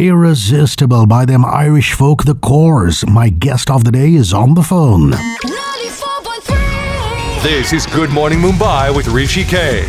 Irresistible by them Irish folk, The Corrs. My guest of the day is on the phone. 94.3. This is Good Morning Mumbai with Hrishi K.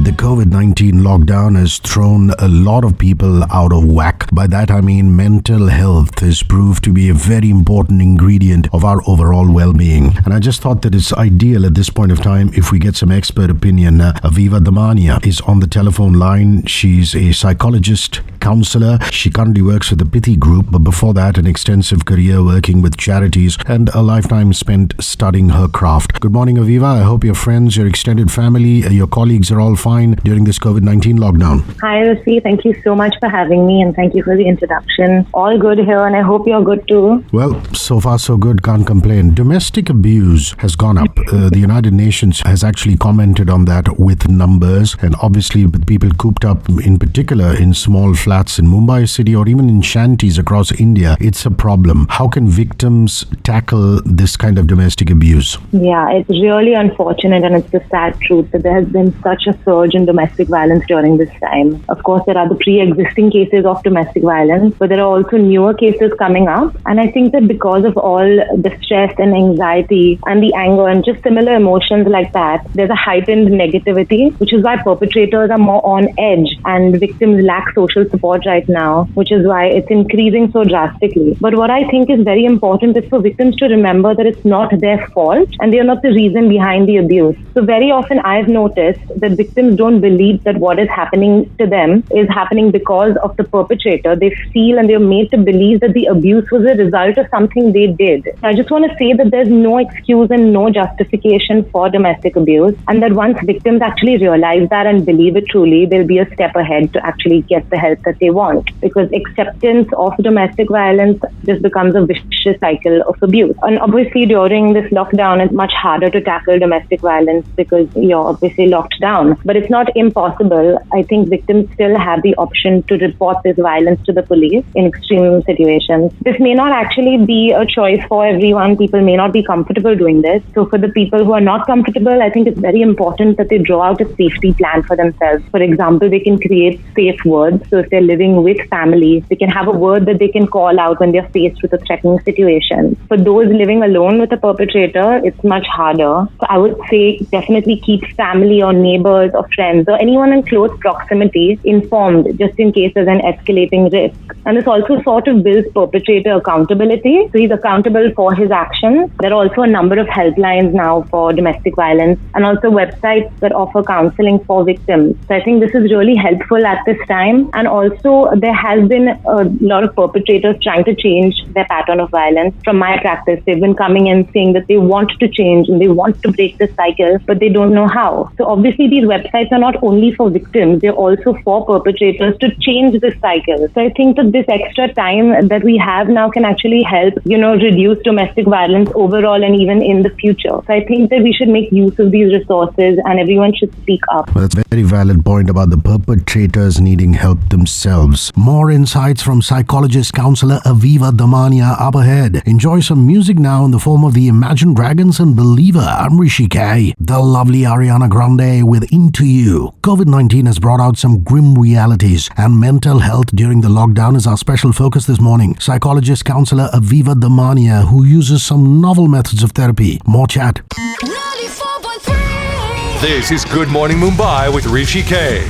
The COVID-19 lockdown has thrown a lot of people out of whack. By that I mean mental health has proved to be a very important ingredient of our overall well-being. And I just thought that it's ideal at this point of time if we get some expert opinion. Aviva Damania is on the telephone line. She's a psychologist, counsellor. She currently works with the Pithi Group, but before that an extensive career working with charities and a lifetime spent studying her craft. Good morning, Aviva. I hope your friends, your extended family, your colleagues are all fine during this COVID-19 lockdown. Hi, Hrishi. Thank you so much for having me and thank you for the introduction. All good here and I hope you're good too. Well, so far so good, can't complain. Domestic abuse has gone up. The United Nations has actually commented on that with numbers, and obviously with people cooped up in particular in small flats in Mumbai city or even in shanties across India, it's a problem. How can victims tackle this kind of domestic abuse? Yeah, it's really unfortunate and it's the sad truth that there has been such a surge in domestic violence during this time. Of course, there are the pre-existing cases of domestic violence, but there are also newer cases coming up. And I think that because of all the stress and anxiety and the anger and just similar emotions like that, there's a heightened negativity, which is why perpetrators are more on edge and victims lack social support right now, which is why it's increasing so drastically. But what I think is very important is for victims to remember that it's not their fault and they are not the reason behind the abuse. So very often I've noticed that victims don't believe that what is happening to them is happening because of the perpetrator. They feel and they're made to believe that the abuse was a result of something they did. I just want to say that there's no excuse and no justification for domestic abuse, and that once victims actually realize that and believe it truly, they'll be a step ahead to actually get the help that they want. Because acceptance of domestic violence just becomes a vicious cycle of abuse. And obviously during this lockdown, it's much harder to tackle domestic violence because you're obviously locked down. But it's not impossible. I think victims still have the option to report this violence to the police in extreme situations. This may not actually be a choice for everyone. People may not be comfortable doing this. So for the people who are not comfortable, I think it's very important that they draw out a safety plan for themselves. For example, they can create safe words. So if they're living with family, they can have a word that they can call out when they're faced with a threatening situation. For those living alone with a perpetrator, it's much harder. So I would say definitely keep family or neighbors or friends or anyone in close proximity informed just in case there's an escalating risk. And this also sort of builds perpetrator accountability. So he's accountable for his actions. There are also a number of helplines now for domestic violence and also websites that offer counseling for victims. So I think this is really helpful at this time. And also there has been a lot of perpetrators trying to change their pattern of violence. From my practice, they've been coming in saying that they want to change and they want to break this cycle, but they don't know how. So obviously these websites are not only for victims, they're also for perpetrators to change this cycle. So I think that this extra time that we have now can actually help, reduce domestic violence overall and even in the future. So I think that we should make use of these resources and everyone should speak up. Well, that's a very valid point about the perpetrators needing help themselves. More insights from psychologist counsellor Aviva Damania up ahead. Enjoy some music now in the form of the Imagine Dragons and Believer. I'm Hrishi K. The lovely Ariana Grande with Into You. COVID-19 has brought out some grim realities, and mental health during the lockdown is our special focus this morning. Psychologist counsellor Aviva Damania, who uses some novel methods of therapy. More chat. 94.3. This is Good Morning Mumbai with Hrishi K.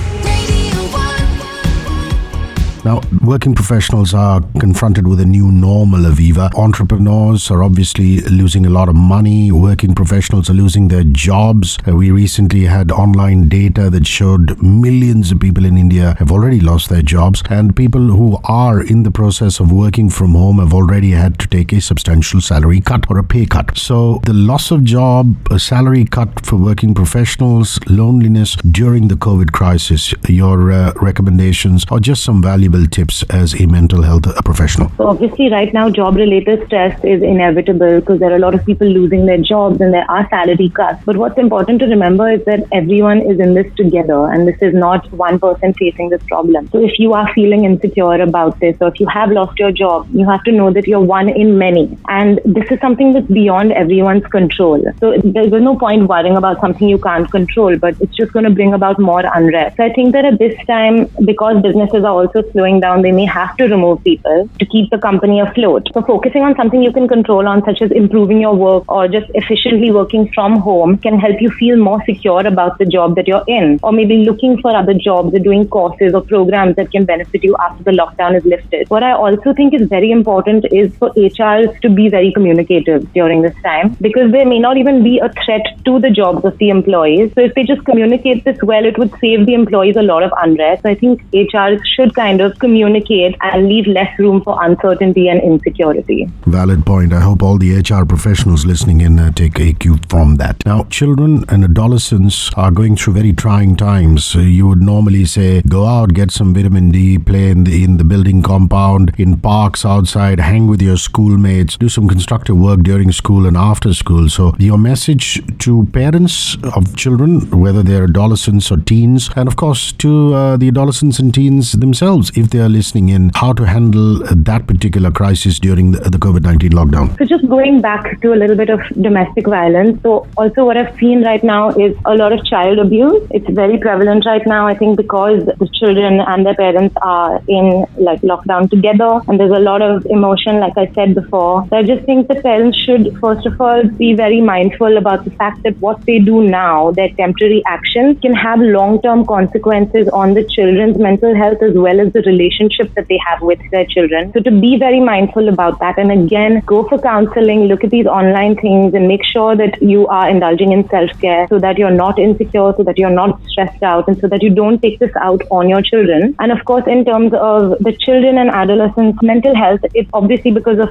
Now, working professionals are confronted with a new normal, Aviva. Entrepreneurs are obviously losing a lot of money. Working professionals are losing their jobs. We recently had online data that showed millions of people in India have already lost their jobs, and people who are in the process of working from home have already had to take a substantial salary cut or a pay cut. So the loss of job, a salary cut for working professionals, loneliness during the COVID crisis, your recommendations or just some valuable valuable tips as a mental health professional? So obviously right now job-related stress is inevitable because there are a lot of people losing their jobs and there are salary cuts. But what's important to remember is that everyone is in this together and this is not one person facing this problem. So if you are feeling insecure about this or if you have lost your job, you have to know that you're one in many. And this is something that's beyond everyone's control. So there's no point worrying about something you can't control, but it's just going to bring about more unrest. So I think that at this time, because businesses are also slowing down, they may have to remove people to keep the company afloat. So focusing on something you can control on, such as improving your work or just efficiently working from home, can help you feel more secure about the job that you're in, or maybe looking for other jobs or doing courses or programs that can benefit you after the lockdown is lifted. What I also think is very important is for HRs to be very communicative during this time, because there may not even be a threat to the jobs of the employees. So if they just communicate this well, it would save the employees a lot of unrest. So I think HRs should kind of communicate and leave less room for uncertainty and insecurity. Valid point. I hope all the HR professionals listening in take a cue from that. Now, children and adolescents are going through very trying times. You would normally say, go out, get some vitamin D, play in the building compound, in parks outside, hang with your schoolmates, do some constructive work during school and after school. So your message to parents of children, whether they're adolescents or teens, and of course to the adolescents and teens themselves, if they are listening in, how to handle that particular crisis during the COVID-19 lockdown. So just going back to a little bit of domestic violence. So also what I've seen right now is a lot of child abuse. It's very prevalent right now, I think, because the children and their parents are in lockdown together and there's a lot of emotion, like I said before. So I just think the parents should first of all be very mindful about the fact that what they do now, their temporary actions, can have long-term consequences on the children's mental health as well as the relationship that they have with their children. So to be very mindful about that, and again, go for counseling, look at these online things and make sure that you are indulging in self-care so that you're not insecure, so that you're not stressed out, and so that you don't take this out on your children. And of course, in terms of the children and adolescents' mental health, it's obviously because of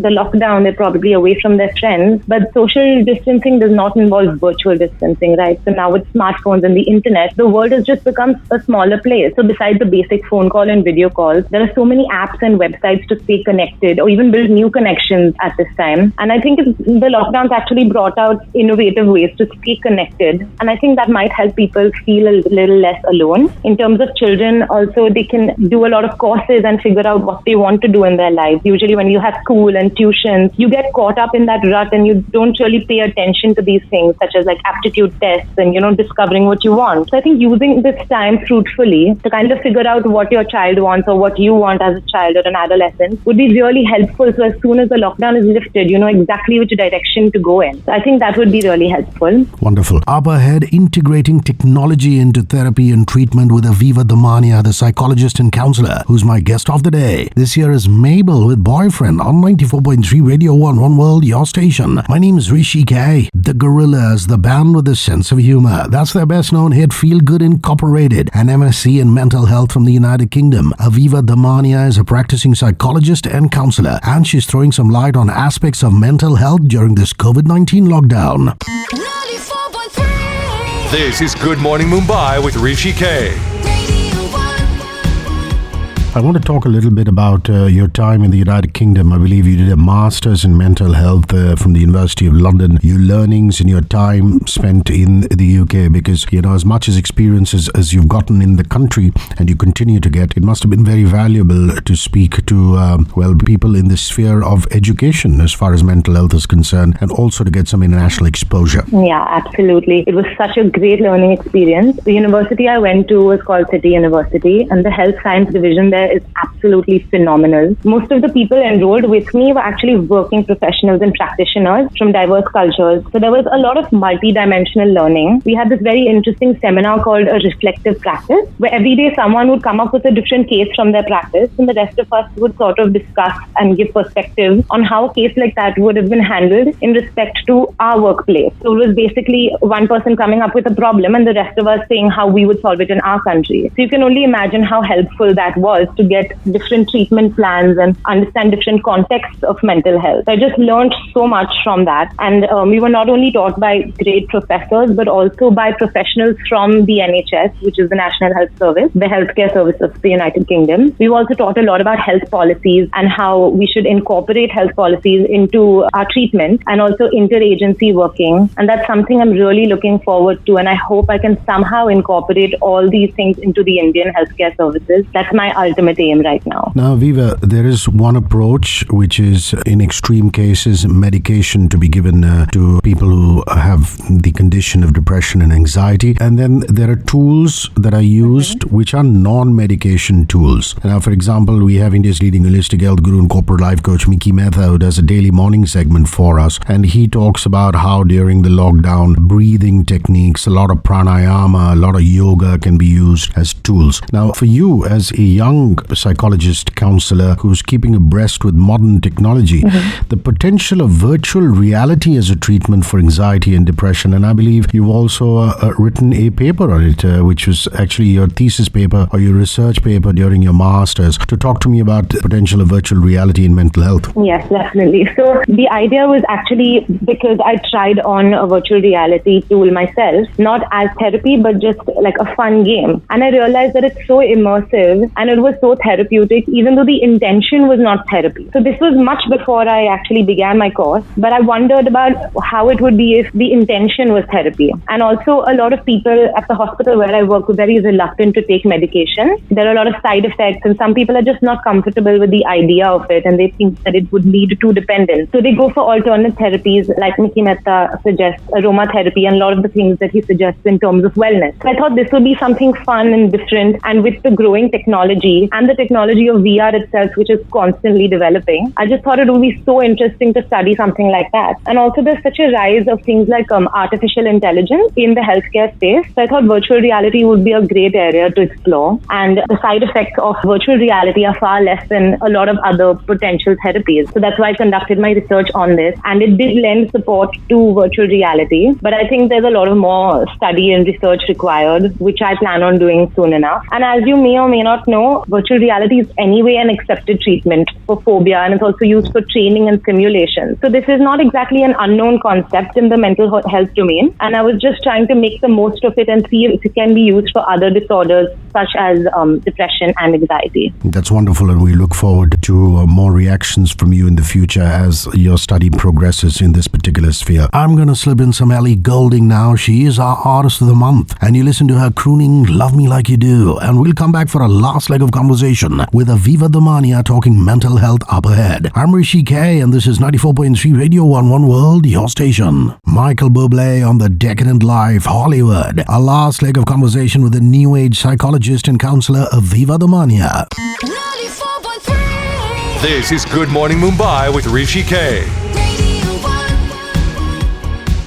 the lockdown, they're probably away from their friends, but social distancing does not involve virtual distancing, right? So now with smartphones and the internet, the world has just become a smaller place. So besides the basic phone call and video calls, there are so many apps and websites to stay connected or even build new connections at this time. And I think the lockdowns actually brought out innovative ways to stay connected. And I think that might help people feel a little less alone. In terms of children, also they can do a lot of courses and figure out what they want to do in their lives. Usually when you have school and tuitions, you get caught up in that rut and you don't really pay attention to these things such as aptitude tests and, discovering what you want. So I think using this time fruitfully to kind of figure out what your child wants or what you want as a child or an adolescent would be really helpful. So as soon as the lockdown is lifted, you know exactly which direction to go in. So I think that would be really helpful. Wonderful. Up ahead, integrating technology into therapy and treatment with Aviva Damania, the psychologist and counselor, who's my guest of the day. This year is Mabel with Boyfriend on 94.3 Radio 1 One World, your station. My name is Hrishi K. The Gorillas, the band with a sense of humor. That's their best known hit, Feel Good Incorporated, an MSc in mental health from the United Kingdom. Aviva Damania is a practicing psychologist and counselor, and she's throwing some light on aspects of mental health during this COVID-19 lockdown. 94.3. This is Good Morning Mumbai with Hrishi K. I want to talk a little bit about your time in the United Kingdom. I believe you did a master's in mental health from the University of London. Your learnings and your time spent in the UK, because, as much as experiences as you've gotten in the country and you continue to get, it must have been very valuable to speak to, people in the sphere of education as far as mental health is concerned, and also to get some international exposure. Yeah, absolutely. It was such a great learning experience. The university I went to was called City University, and the health science division there is absolutely phenomenal. Most of the people enrolled with me were actually working professionals and practitioners from diverse cultures. So there was a lot of multi-dimensional learning. We had this very interesting seminar called a reflective practice, where every day someone would come up with a different case from their practice, and the rest of us would sort of discuss and give perspective on how a case like that would have been handled in respect to our workplace. So it was basically one person coming up with a problem and the rest of us saying how we would solve it in our country. So you can only imagine how helpful that was was to get different treatment plans and understand different contexts of mental health. So I just learned so much from that. And we were not only taught by great professors, but also by professionals from the NHS, which is the National Health Service, the healthcare service of the United Kingdom. We were also taught a lot about health policies and how we should incorporate health policies into our treatment, and also interagency working. And that's something I'm really looking forward to. And I hope I can somehow incorporate all these things into the Indian healthcare services. That's my ultimate aim right now. Now, Aviva, there is one approach which is, in extreme cases, medication to be given to people who have the condition of depression and anxiety. And then there are tools that are used which are non-medication tools. Now, for example, we have India's leading holistic health guru and corporate life coach, Mickey Mehta, who does a daily morning segment for us. And he talks about how during the lockdown, breathing techniques, a lot of pranayama, a lot of yoga can be used as tools. Now, for you as a young psychologist, counselor who's keeping abreast with modern technology, the potential of virtual reality as a treatment for anxiety and depression, and I believe you've also written a paper on it, which was actually your thesis paper or your research paper during your master's, to talk to me about the potential of virtual reality in mental health. Yes, definitely. So the idea was actually because I tried on a virtual reality tool myself, not as therapy, but just like a fun game. And I realized that it's so immersive and it was so therapeutic, even though the intention was not therapy. So this was much before I actually began my course, but I wondered about how it would be if the intention was therapy. And also a lot of people at the hospital where I work were very reluctant to take medication. There are a lot of side effects and some people are just not comfortable with the idea of it and they think that it would lead to dependence. So they go for alternate therapies like Mickey Mehta suggests, aromatherapy, and a lot of the things that he suggests in terms of wellness. So I thought this would be something fun and different, and with the growing technology and the technology of VR itself, which is constantly developing, I just thought it would be so interesting to study something like that. And also there's such a rise of things like artificial intelligence in the healthcare space. So I thought virtual reality would be a great area to explore, and the side effects of virtual reality are far less than a lot of other potential therapies. So that's why I conducted my research on this, and it did lend support to virtual reality. But I think there's a lot of more study and research required, which I plan on doing soon enough. And as you may or may not know, virtual reality is anyway an accepted treatment for phobia, and it's also used for training and simulation. So this is not exactly an unknown concept in the mental health domain, and I was just trying to make the most of it and see if it can be used for other disorders such as depression and anxiety. That's wonderful, and we look forward to more reactions from you in the future as your study progresses in this particular sphere. I'm going to slip in some Ellie Goulding now. She is our Artist of the Month, and you listen to her crooning Love Me Like You Do. And we'll come back for a last leg of conversation with Aviva Damania talking mental health up ahead. I'm Hrishi K, and this is 94.3 Radio 1 World, your station. Michael Bublé on the Decadent Life, Hollywood. A last leg of conversation with the new age psychologist and counselor Aviva Damania. 94.3. This is Good Morning Mumbai with Hrishi K.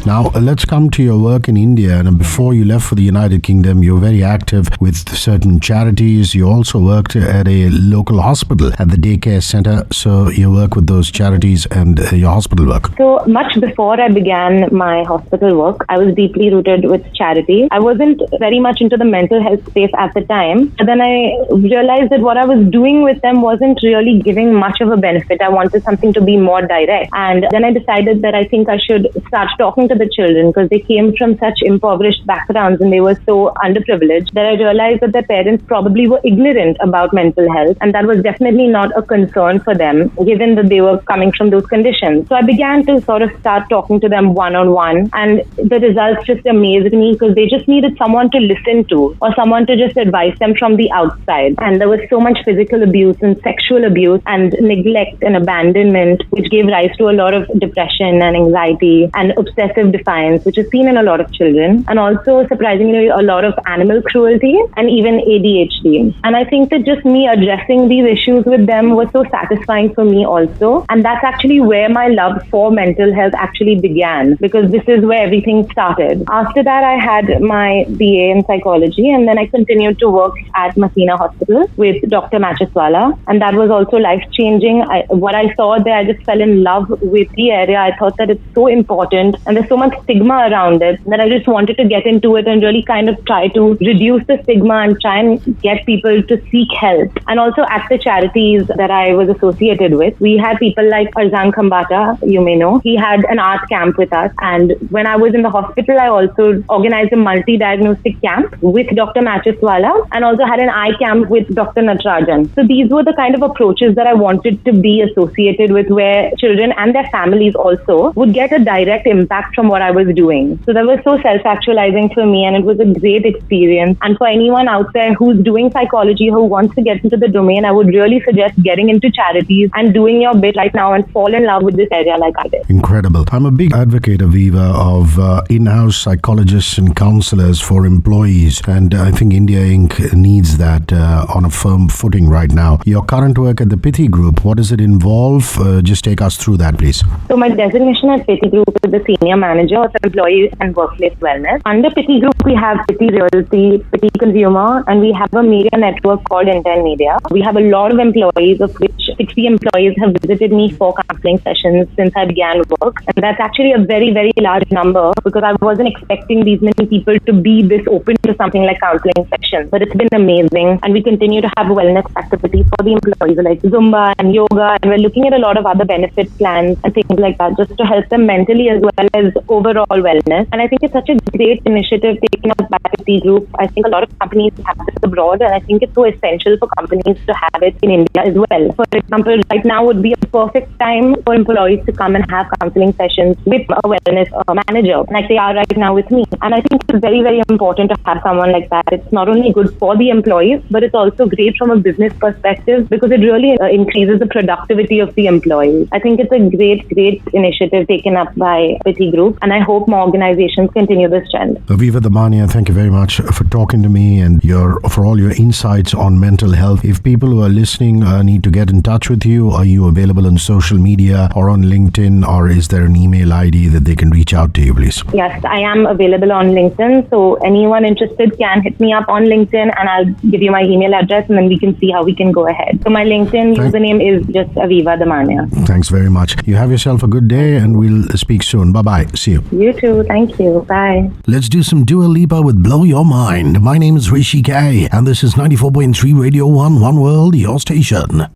Now, let's come to your work in India. And before you left for the United Kingdom, you were very active with certain charities. You also worked at a local hospital at the daycare center. So you work with those charities and your hospital work. So much before I began my hospital work, I was deeply rooted with charity. I wasn't very much into the mental health space at the time. But then I realized that what I was doing with them wasn't really giving much of a benefit. I wanted something to be more direct. And then I decided that I think I should start talking to the children, because they came from such impoverished backgrounds and they were so underprivileged that I realized that their parents probably were ignorant about mental health, and that was definitely not a concern for them given that they were coming from those conditions. So I began to sort of start talking to them one-on-one, and the results just amazed me because they just needed someone to listen to or someone to just advise them from the outside. And there was so much physical abuse and sexual abuse and neglect and abandonment, which gave rise to a lot of depression and anxiety and obsessive defiance, which is seen in a lot of children, and also surprisingly a lot of animal cruelty and even ADHD. And I think that just me addressing these issues with them was so satisfying for me also, and that's actually where my love for mental health actually began, because this is where everything started. After that, I had my BA in psychology, and then I continued to work at Masina Hospital with Dr. Macheswala, and that was also life-changing. What I saw there, I just fell in love with the area. I thought that it's so important, and there's so much stigma around it that I just wanted to get into it and really kind of try to reduce the stigma and try and get people to seek help. And also at the charities that I was associated with, we had people like Arzan Khambata, you may know. He had an art camp with us. And when I was in the hospital, I also organized a multi-diagnostic camp with Dr. Machiswala and also had an eye camp with Dr. Natarajan. So these were the kind of approaches that I wanted to be associated with, where children and their families also would get a direct impact from what I was doing. So that was so self-actualizing for me, and it was a great experience. And for anyone out there who's doing psychology, who wants to get into the domain, I would really suggest getting into charities and doing your bit right now and fall in love with this area like I did. Incredible. I'm a big advocate, Aviva, of in-house psychologists and counselors for employees, and I think India Inc. needs that on a firm footing right now. Your current work at the Pithi Group, what does it involve? Just take us through that, please. So my designation at Pithi Group is the Senior Manager of Employee and Workplace Wellness. Under Pithi Group, we have Pithi Realty, Pithi Consumer, and we have a media network called Intent Media. We have a lot of employees, of which 60 employees have visited me for counseling sessions since I began work. And that's actually a very, very large number, because I wasn't expecting these many people to be this open to something like counseling sessions. But it's been amazing. And we continue to have wellness activities for the employees like Zumba and yoga. And we're looking at a lot of other benefit plans and things like that, just to help them mentally as well as overall wellness. And I think it's such a great initiative taken up by Pithi Group. I think a lot of companies have this abroad, and I think it's so essential for companies to have it in India as well. For example, right now would be a perfect time for employees to come and have counseling sessions with a wellness manager, like they are right now with me. And I think it's very, very important to have someone like that. It's not only good for the employees, but it's also great from a business perspective, because it really increases the productivity of the employees. I think it's a great, great initiative taken up by Pithi Group, and I hope more organizations continue this trend. Aviva Damania, thank you very much for talking to me and for all your insights on mental health. If people who are listening need to get in touch with you, are you available on social media or on LinkedIn, or is there an email ID that they can reach out to you, please? Yes, I am available on LinkedIn. So anyone interested can hit me up on LinkedIn, and I'll give you my email address, and then we can see how we can go ahead. So my LinkedIn username is just Aviva Damania. Thanks very much. You have yourself a good day, and we'll speak soon. Bye-bye. See you. You too. Thank you. Bye. Let's do some Dua Lipa with Blow Your Mind. My name is Hrishi K, and this is 94.3 Radio 1 One World, your station.